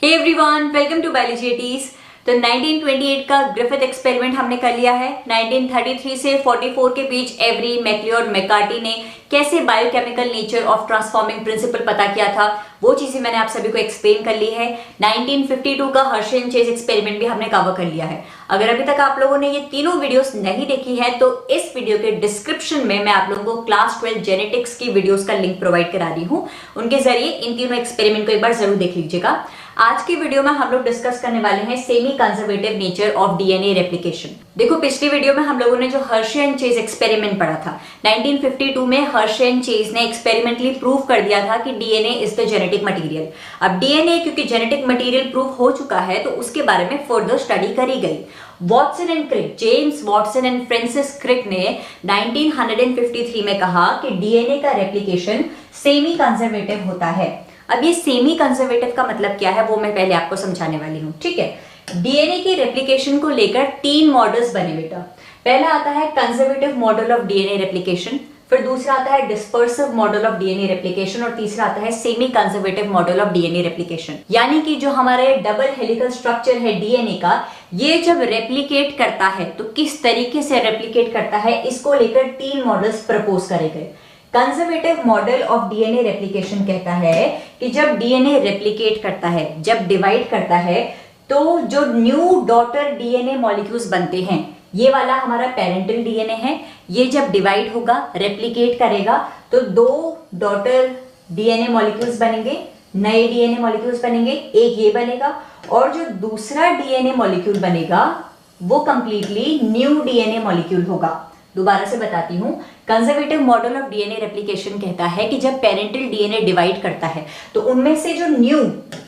Hey everyone, welcome to biology eighties. तो 1928 का Griffith experiment हमने कर लिया है। 1933 से 44 के बीच एवरी, मैकली और मैकार्टी ने कैसे biochemical nature of transforming principle पता किया था, वो चीजें मैंने आप सभी को एक्सप्लेन कर ली है। 1952 का हर्शे एंड चेज एक्सपेरिमेंट भी हमने कवर कर लिया है। अगर अभी तक आप लोगों ने ये तीनों वीडियोस नहीं देखी है तो इस वीडियो के डिस्क्रिप्शन में मैं आप लोगों को क्लास 12 जेनेटिक्स की वीडियोस का लिंक प्रोवाइड करा रही हूँ। उनके जरिए इन तीनों एक्सपेरिमेंट को एक बार जरूर देख लीजिएगा। आज की वीडियो में हम लोग डिस्कस करने वाले हैं semi conservative nature of DNA replication. देखो, पिछली वीडियो में हम लोगों ने जो हर्शे एंड चेज एक्सपेरिमेंट पढ़ा था, 1952 में हर्शे एंड चेज ने एक्सपेरिमेंटली प्रूव कर दिया था कि DNA is the genetic material. अब डीएनए क्योंकि जेनेटिक मटेरियल प्रूव हो चुका है तो उसके बारे में फर्दर स्टडी करी गई। Watson and Crick, James Watson and Francis Crick ने 1953 में कहा कि डीएनए का रेप्लिकेशन सेमी कंजर्वेटिव होता है। अब ये सेमी कंजर्वेटिव का मतलब क्या है वो मैं पहले आपको समझाने वाली हूँ, ठीक है। डीएनए की रेप्लिकेशन को लेकर 3 मॉडल्स बने बेटा। पहला आता है conservative model of DNA replication, फिर दूसरा आता है dispersive model of DNA replication और तीसरा आता है semi conservative model of DNA replication. यानी कि जो हमारे डबल हेलिकल स्ट्रक्चर है डीएनए का, ये जब रेप्लिकेट करता है तो किस तरीके से रेप्लिकेट करता है, इसको लेकर 3 मॉडल्स प्रपोज करे गए। Conservative model of DNA replication कहता है कि जब डीएनए रेप्लिकेट करता है, जब डिवाइड करता है, तो जो न्यू डॉटर डीएनए मॉलिक्यूल्स बनते हैं, ये वाला हमारा पेरेंटल डीएनए है, ये जब डिवाइड होगा, रेप्लिकेट करेगा तो 2 डॉटर डीएनए मॉलिक्यूल्स बनेंगे, नए डीएनए मॉलिक्यूल्स बनेंगे, एक ये बनेगा और जो दूसरा डीएनए मॉलिक्यूल बनेगा वो कंप्लीटली न्यू डीएनए मॉलिक्यूल होगा। दोबारा से बताती हूं, conservative model of DNA replication कहता है कि जब पेरेंटल डीएनए डिवाइड करता है तो उनमें से जो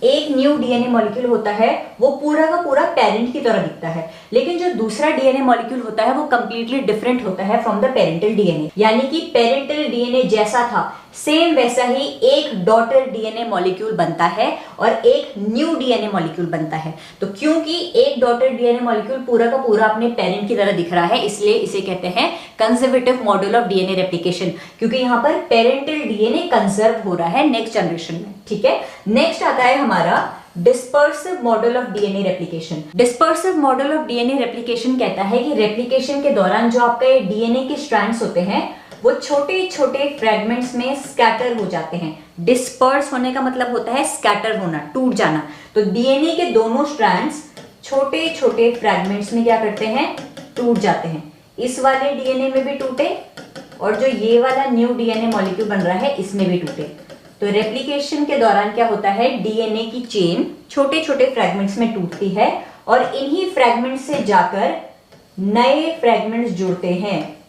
एक न्यू डीएनए मॉलिक्यूल होता है वो पूरा का पूरा पेरेंट की तरह दिखता है, लेकिन जो दूसरा डीएनए मॉलिक्यूल होता है वो कंप्लीटली डिफरेंट होता है फ्रॉम द पेरेंटल डीएनए। यानी कि पेरेंटल डीएनए जैसा था सेम वैसा ही एक डॉटर डीएनए मॉलिक्यूल बनता है और एक न्यू डीएनए मॉलिक्यूल बनता है। तो क्योंकि एक डॉटर डीएनए मॉलिक्यूल पूरा का पूरा अपने पेरेंट की तरह दिख रहा है, इसलिए इसे कहते हैं conservative model of DNA replication, क्योंकि यहाँ पर पेरेंटल डीएनए कंजर्व हो रहा है नेक्स्ट जनरेशन में, ठीक है। नेक्स्ट आता है हमारा dispersive model of DNA replication. Dispersive model of DNA replication कहता है कि रेप्लिकेशन के दौरान जो आपका डीएनए के स्ट्रैंड्स होते हैं वो छोटे छोटे फ्रेगमेंट्स में स्कैटर हो जाते हैं। डिस्पर्स होने का मतलब होता है स्कैटर होना, टूट जाना। तो डीएनए के दोनों स्ट्रैंड्स छोटे छोटे फ्रेगमेंट्स में क्या करते हैं, टूट जाते हैं। इस वाले डीएनए में भी टूटे और जो ये वाला न्यू डीएनए मॉलिक्यूल बन रहा है इसमें भी टूटे। तो रेप्लिकेशन के दौरान क्या होता है, डीएनए की चेन छोटे छोटे फ्रेगमेंट्स में टूटती है और इन्हीं फ्रेगमेंट्स से जाकर नए फ्रेगमेंट्स जुड़ते हैं।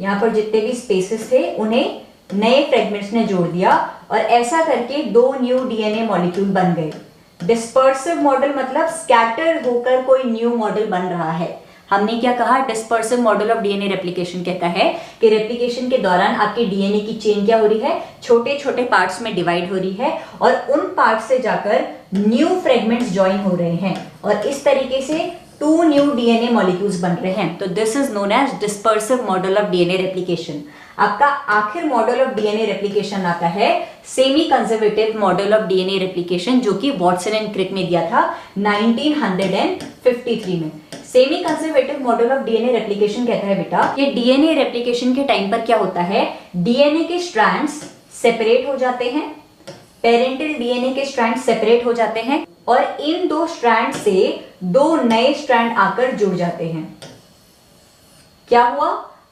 यहाँ पर जितने भी स्पेसेस थे उन्हें नए फ्रेगमेंट्स ने जोड़ दिया और ऐसा करके 2 न्यू डीएनए मॉलिक्यूल बन गए। डिस्पर्सिव मॉडल मतलब स्कैटर होकर कोई न्यू मॉडल बन रहा है। हमने क्या कहा, dispersive model of DNA replication कहता है कि रेप्लिकेशन के दौरान आपके डीएनए की चेन क्या हो रही है, छोटे छोटे पार्ट्स में डिवाइड हो रही है और उन पार्ट्स से जाकर न्यू फ्रेगमेंट्स ज्वाइन हो रहे हैं और इस तरीके से 2 न्यू डीएनए मॉलिक्यूल्स बन रहे हैं। तो this is known as dispersive model of DNA replication. आपका आखिर मॉडल ऑफ डीएनए रेप्लिकेशन आता है semi conservative model of DNA replication, जो कि वॉटसन एंड क्रिक ने दिया था 1953 में। Semi conservative model of DNA replication कहता है बेटा कि डीएनए रेप्लिकेशन के टाइम पर क्या होता है, डीएनए के स्ट्रैंड्स सेपरेट हो जाते हैं, पेरेंटल डीएनए के स्ट्रैंड्स सेपरेट हो जाते हैं और इन 2 स्ट्रैंड से 2 नए स्ट्रैंड आकर जुड़ जाते हैं। क्या हुआ,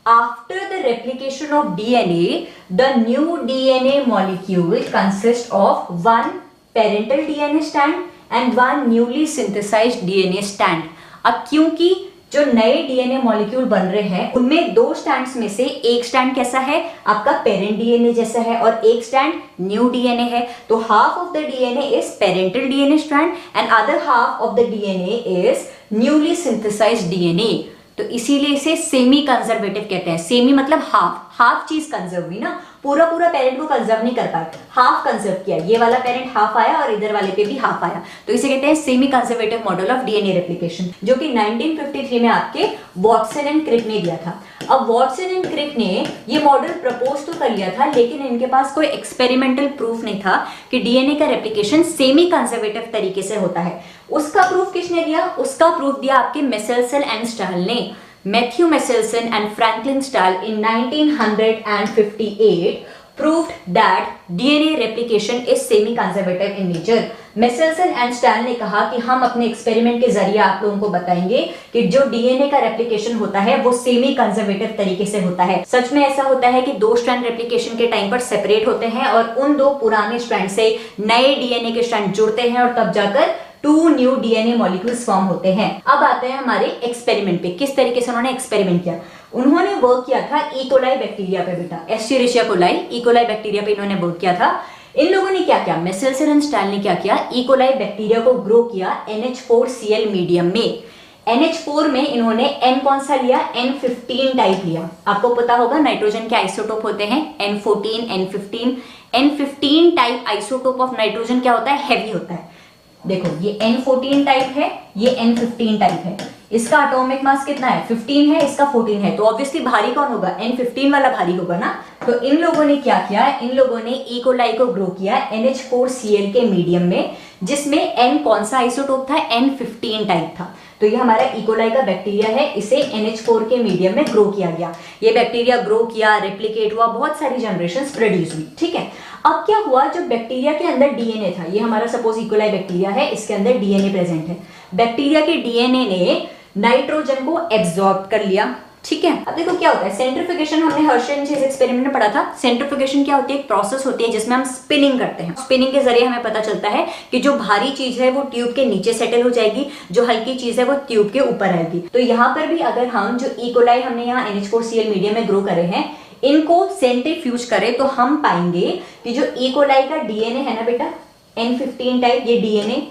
after the replication of DNA the new DNA molecule consist of 1 parental DNA strand and 1 newly synthesised DNA strand. अब क्योंकि जो नए डीएनए मॉलिक्यूल बन रहे हैं उनमें 2 स्ट्रैंड्स में से एक स्ट्रैंड कैसा है, आपका पेरेंट डीएनए जैसा है और एक स्ट्रैंड न्यू डीएनए है। तो half of the DNA is parental DNA strand and other half of the DNA is newly synthesised DNA. तो इसीलिए इसे सेमी कंजर्वेटिव कहते हैं। सेमी मतलब हाफ, हाफ चीज कंजर्व हुई ना, पूरा पूरा पेरेंट को कंजर्व नहीं कर पाए, हाफ कंजर्व किया, ये वाला पेरेंट हाफ आया और इधर वाले पे भी हाफ आया, तो इसे कहते हैं semi conservative model of DNA replication, जो कि 1953 में आपके वॉटसन एंड क्रिक ने दिया था। अब वॉटसन एंड क्रिक ने ये मॉडल प्रपोज तो कर लिया था, लेकिन इनके पास कोई एक्सपेरिमेंटल प्रूफ नहीं था कि डीएनए का रेप्लिकेशन सेमी कंजर्वेटिव तरीके से होता है। उसका प्रूफ किसने दिया? उसका प्रूफ दिया आपके मेसेल्सन एंड स्टाल ने। Matthew Meselson and Franklin Stahl in 1958 proved that DNA replication is semi-conservative in nature. Meselson and Stahl ने कहा कि हम अपने एक्सपेरिमेंट के जरिए आप लोगों को बताएंगे कि जो डीएनए का रेप्लिकेशन होता है वो सेमी कंजर्वेटिव तरीके से होता है। सच में ऐसा होता है कि दो स्ट्रैंड रेप्लिकेशन के टाइम पर सेपरेट होते हैं और उन दो पुराने स्ट्रैंड से नए डीएनए के स्ट्रैंड जुड़ते हैं और तब जाकर 2 न्यू डीएनए मॉलिक्यूल्स फॉर्म होते हैं। अब आते हैं हमारे एक्सपेरिमेंट पे, किस तरीके से उन्होंने एक्सपेरिमेंट किया। उन्होंने वर्क किया था इकोलाई बैक्टीरिया पे बेटा, एस्चेरिशिया कोलाई, इकोलाई बैक्टीरिया पे इन्होंने वर्क किया था। इन लोगों ने क्या किया, मेसेल्सन एंड स्टाल ने क्या किया, इकोलाई बैक्टीरिया को ग्रो किया NH4Cl मीडियम में। NH4 में इन्होंने N कौन सा लिया, N15 टाइप लिया। आपको पता होगा नाइट्रोजन के आइसोटोप होते हैं N14, N15। N15 type isotope of nitrogen क्या होता है, हैवी होता है। देखो ये N14 टाइप है, ये N15 टाइप है। इसका एटॉमिक मास कितना है, 15 है, इसका 14 है, तो ऑब्वियसली भारी कौन होगा, N15 वाला भारी होगा ना। तो इन लोगों ने क्या किया, इन लोगों ने इकोलाई को ग्रो किया NH4Cl के मीडियम में, जिसमें N कौन सा आइसोटोप था, N15 टाइप था। तो ये हमारा इकोलाई का बैक्टीरिया है, इसे NH4 के मीडियम में ग्रो किया गया। ये बैक्टीरिया ग्रो किया, रेप्लिकेट हुआ, बहुत सारी जनरेशंस प्रोड्यूस हुई, ठीक है। अब क्या हुआ, जो बैक्टीरिया के अंदर डीएनए था, ये हमारा सपोज इकोलाई बैक्टीरिया है, इसके अंदर डीएनए प्रेजेंट है। बैक्टीरिया के डीएनए ने नाइट्रोजन को एब्जॉर्ब कर लिया, ठीक है। अब देखो क्या होता है, सेंट्रीफ्यूगेशन हमने हर्शेनचेज एक्सपेरिमेंट में पढ़ा था। सेंट्रीफ्यूगेशन क्या होती है, एक प्रोसेस होती है जिसमें हम स्पिनिंग करते हैं। स्पिनिंग के जरिए हमें पता चलता है कि जो भारी चीज है वो ट्यूब के नीचे सेटल हो जाएगी, जो हल्की चीज है वो ट्यूब के ऊपर आएगी। तो यहाँ पर भी अगर हम जो इकोलाई हमने यहाँ NH4Cl मीडियम में ग्रो करे हैं, इनको सेंट्रीफ्यूज करें तो हम पाएंगे कि जो इकोलाई का डीएनए है ना बेटा, N15 टाइप, ये डीएनए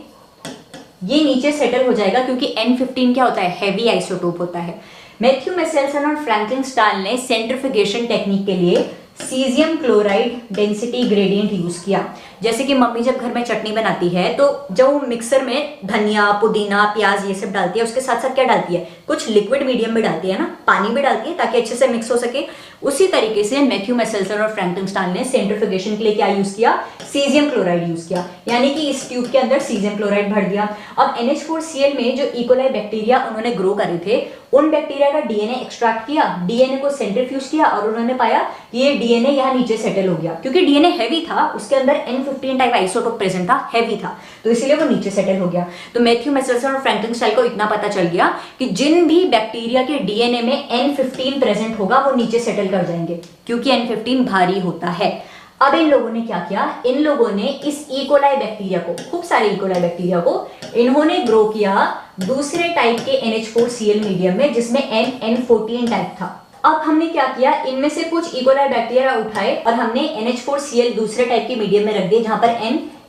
ये नीचे सेटल हो जाएगा, क्योंकि N15 क्या होता है, हैवी आइसोटोप होता है। मैथ्यू मेसेल्सन और फ्रैंकलिन स्टाल ने सेंट्रीफ्यूगेशन टेक्निक के लिए caesium chloride density gradient use किया। जैसे कि मम्मी जब घर में चटनी बनाती है तो जब वो मिक्सर में धनिया, पुदीना, प्याज ये सब डालती है, उसके साथ साथ क्या डालती है, कुछ लिक्विड मीडियम में डालती है ना, पानी भी डालती है ताकि अच्छे से मिक्स हो सके। उसी तरीके से मैथ्यू मेसेल्सन और फ्रैंकलिन स्टाल ने सेंट्रीफ्यूगेशन के लिए क्या यूज किया, सीजियम क्लोराइड यूज किया, यानी कि इस ट्यूब के अंदर सीजियम क्लोराइड भर दिया। अब NH4Cl में जो इकोलाई बैक्टीरिया उन्होंने ग्रो करे थे, उन बैक्टीरिया का डीएनए एक्सट्रैक्ट किया, डीएनए को सेंट्रीफ्यूज किया और उन्होंने पाया कि ये डीएनए यहाँ नीचे सेटल हो गया, क्योंकि डीएनए हैवी था, उसके अंदर N15 टाइप आइसोटोप प्रेजेंट था, हैवी था, तो इसीलिए वो नीचे सेटल हो गया। तो मैथ्यू मेसेल्सन और फ्रैंकलिन स्टाल को इतना पता चल गया कि जिन भी बैक्टीरिया के डीएनए में N15 प्रेजेंट होगा वो नीचे सेटल कर जाएंगे, क्योंकि N15 भारी होता है। अब इन लोगों ने क्या किया, इन लोगों ने इस इकोलाई बैक्टीरिया को, खूब सारे इकोलाई बैक्टीरिया को इन्होंने ग्रो किया दूसरे टाइप के NH4Cl मीडियम में, जिसमें N14 टाइप था। अब हमने क्या किया, इनमें से कुछ इकोलाई बैक्टीरिया उठाए और हमने NH4Cl दूसरे टाइप के मीडियम में रख दिए, जहां पर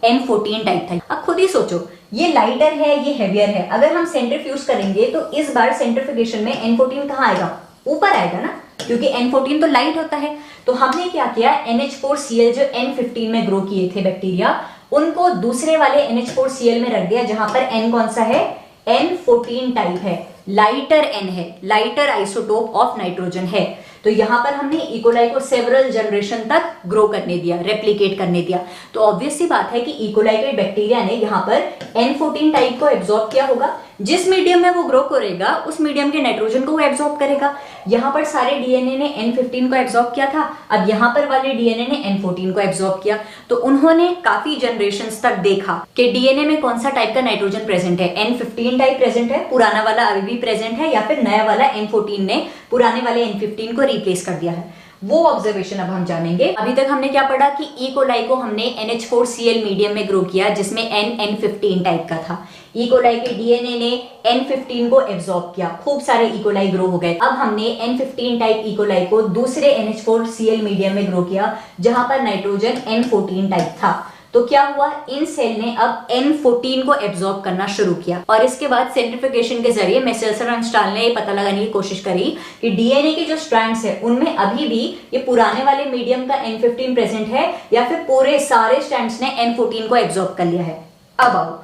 N14 टाइप था। अब खुद ही सोचो, ये लाइटर है, ये हेवियर है, अगर हम सेंट्रीफ्यूज करेंगे तो इस बार सेंट्रीफ्यूगेशन में N14 कहाँ आएगा, ऊपर आएगा ना, क्योंकि N14 तो लाइट होता है। तो हमने क्या किया, NH4Cl जो N15 में ग्रो किए थे बैक्टीरिया, उनको दूसरे वाले NH4Cl में रख दिया, जहां पर N कौन सा है, N14 टाइप है, लाइटर N है, लाइटर आइसोटोप ऑफ नाइट्रोजन है। तो यहां पर हमने इकोलाई को सेवरल जनरेशन तक ग्रो करने दिया, रेप्लिकेट करने दिया। तो ऑब्वियस सी बात है कि इकोलाई के बैक्टीरिया ने यहाँ पर N14 टाइप को एब्जॉर्ब किया होगा, जिस मीडियम में वो ग्रो करेगा उस मीडियम के नाइट्रोजन को वो एब्जॉर्ब करेगा। यहाँ पर सारे डीएनए ने N15 को एब्जॉर्ब किया था, अब यहाँ पर वाले डीएनए ने N14 को एब्जॉर्ब किया। तो उन्होंने काफी जनरेशंस तक देखा कि डीएनए में कौन सा टाइप का नाइट्रोजन प्रेजेंट है, N15 टाइप प्रेजेंट है, पुराना वाला अभी भी प्रेजेंट है, या फिर नया वाला N14 ने पुराने वाले N15 को रिप्लेस कर दिया है। वो ऑब्जर्वेशन अब हम जानेंगे। अभी तक हमने क्या पढ़ा कि इकोलाई को हमने NH4Cl मीडियम में ग्रो किया, जिसमें N15 टाइप का था। इकोलाई के डीएनए ने N15 को एब्जॉर्ब किया, खूब सारे इकोलाई ग्रो हो गए। अब हमने N15 टाइप इकोलाई को दूसरे NH4Cl मीडियम में ग्रो किया, जहां पर नाइट्रोजन N14 टाइप था। तो क्या हुआ, इन सेल ने अब N14 को एब्जॉर्ब करना शुरू किया और इसके बाद सेंट्रिफिकेशन के जरिए मेसेल्सन और स्टाल ने ये पता लगाने की कोशिश करी कि डीएनए के जो स्ट्रैंड्स है उनमें अभी भी ये पुराने वाले मीडियम का N15 प्रेजेंट है या फिर पूरे सारे स्ट्रैंड्स ने N14 को एब्जॉर्ब कर लिया है। अब आओ,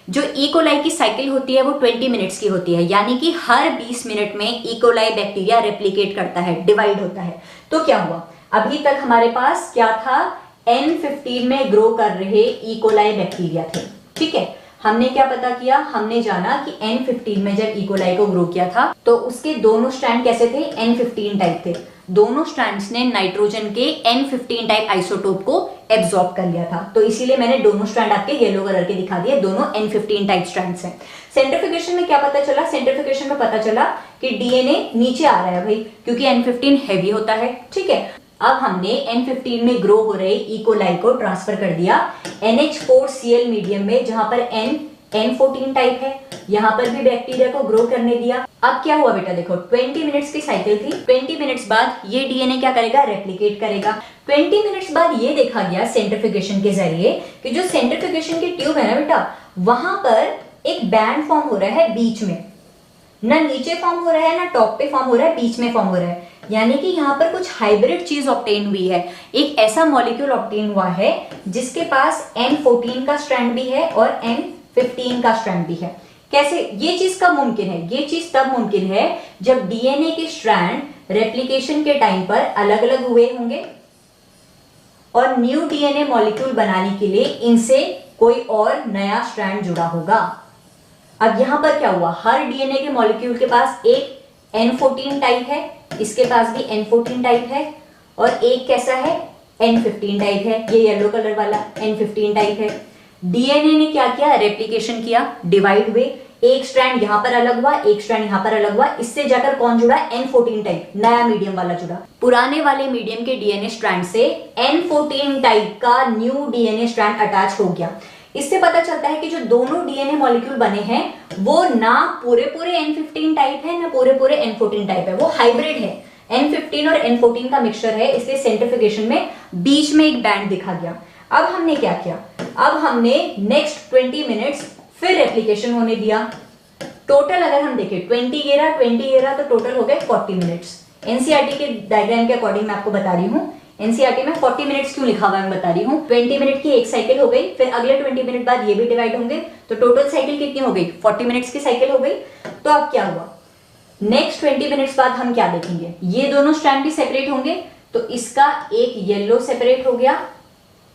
जो इकोलाई की साइकिल होती है वो 20 मिनट्स की होती है, यानी कि हर 20 मिनट में इकोलाई बैक्टीरिया रेप्लिकेट करता है, डिवाइड होता है। तो क्या हुआ, अभी तक हमारे पास क्या था, N15 में ग्रो कर रहे इकोलाई बैक्टीरिया थे। ठीक है, हमने क्या पता किया, हमने जाना कि N15 में जब इकोलाई को ग्रो किया था तो उसके दोनों स्ट्रैंड कैसे थे, N15 टाइप थे। दोनों स्ट्रैंड्स ने नाइट्रोजन के N15 टाइप आइसोटोप को एब्जॉर्ब कर लिया था, तो इसीलिए मैंने दोनों स्ट्रैंड आपके येलो कलर के दिखा दिए, दोनों N15 टाइप स्ट्रैंड्स हैं। सेंट्रिफिकेशन में क्या पता चला, सेंट्रिफिकेशन में पता चला कि डीएनए नीचे आ रहा है भाई, क्योंकि N15 हैवी होता है। ठीक है, अब हमने N15 में ग्रो हो रहे इकोलाई को ट्रांसफर कर दिया NH4Cl मीडियम में, जहां पर N14 टाइप है, यहां पर भी बैक्टीरिया को ग्रो करने दिया। अब क्या हुआ बेटा, देखो 20 मिनट्स की साइकिल थी, 20 मिनट्स बाद ये डीएनए क्या करेगा, रेप्लिकेट करेगा। 20 मिनट्स बाद ये देखा गया सेंट्रिफिकेशन के जरिए कि जो सेंट्रिफिकेशन की ट्यूब है ना बेटा, वहां पर एक बैंड फॉर्म हो रहा है बीच में, ना नीचे फॉर्म हो रहा है ना टॉप पे फॉर्म हो रहा है, बीच में फॉर्म हो रहा है, यानी कि यहाँ पर कुछ हाइब्रिड चीज ऑब्टेन हुई है। एक ऐसा मॉलिक्यूल ऑब्टेन हुआ है जिसके पास N14 का स्ट्रैंड भी है और N15 का स्ट्रैंड भी है। कैसे ये चीज कब मुमकिन है, ये चीज तब मुमकिन है जब डीएनए के स्ट्रैंड रेप्लिकेशन के टाइम पर अलग अलग हुए होंगे और न्यू डीएनए मॉलिक्यूल बनाने के लिए इनसे कोई और नया स्ट्रैंड जुड़ा होगा। अब यहां पर क्या हुआ, हर डीएनए के मॉलिक्यूल के पास एक N14 टाइप है, इसके पास भी N14 टाइप है, और एक कैसा है, N15 टाइप है, ये येलो कलर वाला N15 टाइप है। डीएनए ने क्या किया, रेप्लिकेशन किया, डिवाइड हुए, एक स्ट्रैंड यहां पर अलग हुआ, एक स्ट्रैंड यहां पर अलग हुआ, इससे जाकर कौन जुड़ा, N14 टाइप, नया मीडियम वाला जुड़ा। पुराने वाले मीडियम के डीएनए स्ट्रैंड से N14 टाइप का न्यू डीएनए स्ट्रैंड अटैच हो गया। इससे पता चलता है कि जो दोनों डीएनए मॉलिक्यूल बने हैं वो ना पूरे पूरे N15 टाइप है ना पूरे पूरे N14 टाइप है, वो हाइब्रिड है, N15 और N14 का मिक्सचर है, इसलिए सेंट्रिफिकेशन में बीच में एक बैंड दिखा गया। अब हमने क्या किया, अब हमने नेक्स्ट 20 मिनट्स फिर रेप्लिकेशन होने दिया। टोटल अगर हम देखें 20 गेरा तो टोटल हो गए 40 मिनट्स। एनसीईआरटी के डायग्राम के अकॉर्डिंग मैं आपको बता रही हूँ, एनसीईआरटी में 40 मिनट्स क्यों लिखा हुआ है मैं बता रही हूँ। 20 मिनट की एक साइकिल हो गई, फिर अगले 20 मिनट बाद ये भी डिवाइड होंगे, तो टोटल साइकिल कितनी हो गई, 40 मिनट्स की साइकिल हो गई। तो अब क्या हुआ, नेक्स्ट 20 मिनट्स बाद हम क्या देखेंगे, ये दोनों स्ट्रैंड भी सेपरेट होंगे, तो इसका एक येलो सेपरेट हो गया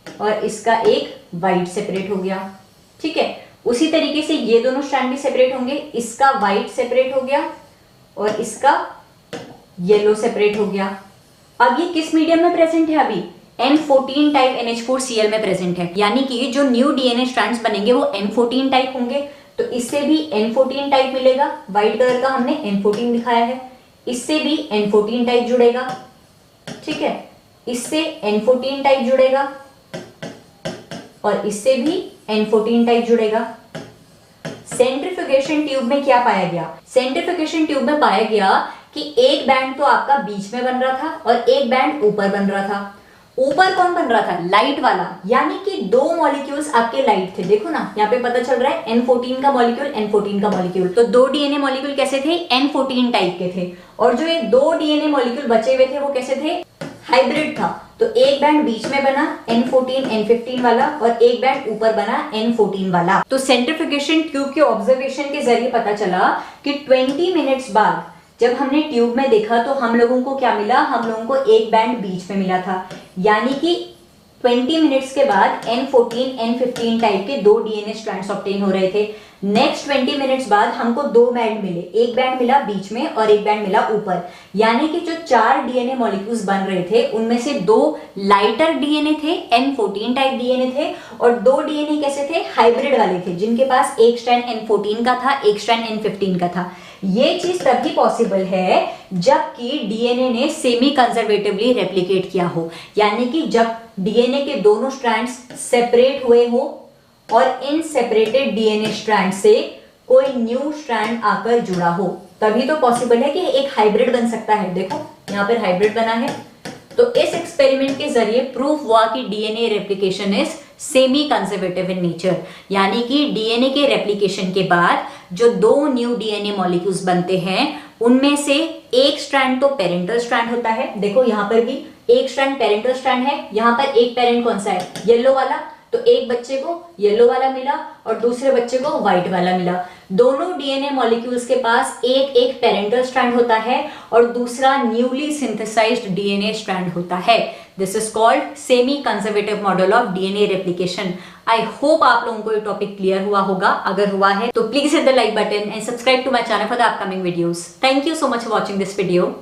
और इसका एक व्हाइट सेपरेट हो गया। ठीक है, उसी तरीके से ये दोनों स्ट्रैंड भी सेपरेट होंगे, इसका व्हाइट सेपरेट हो गया और इसका येलो सेपरेट हो गया। अब ये किस मीडियम में प्रेजेंट है, अभी N14 टाइप NH4Cl में प्रेजेंट है, यानी कि जो न्यू डीएनए स्ट्रैंड्स बनेंगे वो N14 टाइप होंगे, तो इससे भी N14 टाइप मिलेगा, व्हाइट कलर का हमने N14 दिखाया है, इससे भी N14 टाइप जुड़ेगा। ठीक है, इससे N14 टाइप जुड़ेगा और इससे भी N14 टाइप जुड़ेगा। सेंट्रिफिकेशन ट्यूब में क्या पाया गया, सेंट्रिफिकेशन ट्यूब में पाया गया कि एक बैंड तो आपका बीच में बन रहा था और एक बैंड ऊपर बन रहा था। ऊपर कौन बन रहा था, लाइट वाला, यानी कि दो मॉलिक्यूल्स आपके लाइट थे। देखो ना यहाँ पे पता चल रहा है N14 का मॉलिक्यूल, N14 का मॉलिक्यूल, तो दो डीएनए मॉलिक्यूल कैसे थे, N14 टाइप के थे, और जो ये दो डीएनए मॉलिक्यूल बचे हुए थे वो कैसे थे, हाइब्रिड था। तो एक बैंड बीच में बना N14 N15 वाला और एक बैंड ऊपर बना N14 वाला। तो सेंट्रिफिकेशन ट्यूब के ऑब्जर्वेशन के जरिए पता चला कि 20 मिनट्स बाद जब हमने ट्यूब में देखा तो हम लोगों को क्या मिला, हम लोगों को एक बैंड बीच में मिला था, यानी कि 20 मिनट्स के बाद N14 N15 टाइप के दो डीएनए स्ट्रैंड्स ऑब्टेन हो रहे थे। नेक्स्ट 20 मिनट्स बाद हमको दो बैंड मिले, एक बैंड मिला बीच में और एक बैंड मिला ऊपर, यानी कि जो चार डीएनए मॉलिक्यूल्स बन रहे थे उनमें से दो लाइटर डीएनए थे, N14 टाइप डीएनए थे, और दो डीएनए कैसे थे, हाइब्रिड वाले थे, जिनके पास एक स्ट्रैंड N14 का था, एक स्ट्रैंड N15 का था। ये चीज तभी पॉसिबल है जबकि डीएनए ने सेमी कंजर्वेटिवली रेप्लिकेट किया हो, यानी कि जब डीएनए के दोनों स्ट्रैंड्स सेपरेट हुए हो और इन सेपरेटेड डीएनए स्ट्रैंड से कोई न्यू स्ट्रैंड आकर जुड़ा हो, तभी तो पॉसिबल है कि एक हाइब्रिड बन सकता है। देखो यहाँ पर हाइब्रिड बना है, तो इस एक्सपेरिमेंट के जरिए प्रूफ हुआ कि DNA replication is semi conservative in nature, यानी कि डीएनए के रेप्लिकेशन के बाद जो दो न्यू डीएनए मॉलिक्यूल्स बनते हैं उनमें से एक स्ट्रैंड तो पेरेंटल स्ट्रैंड होता है। देखो यहां पर भी एक स्ट्रैंड पेरेंटल स्ट्रैंड है, यहां पर एक पेरेंट कौन सा है, येलो वाला, तो एक बच्चे को येलो वाला मिला और दूसरे बच्चे को व्हाइट वाला मिला। दोनों डीएनए मॉलिक्यूल्स के पास एक एक पेरेंटल स्ट्रैंड होता है और दूसरा न्यूली सिंथेसाइज्ड डीएनए स्ट्रैंड होता है। This is called semi conservative model of DNA replication. I hope आप लोगों को ये टॉपिक क्लियर हुआ होगा। अगर हुआ है तो please hit the like button and subscribe to my channel for the upcoming videos. Thank you so much for watching this video.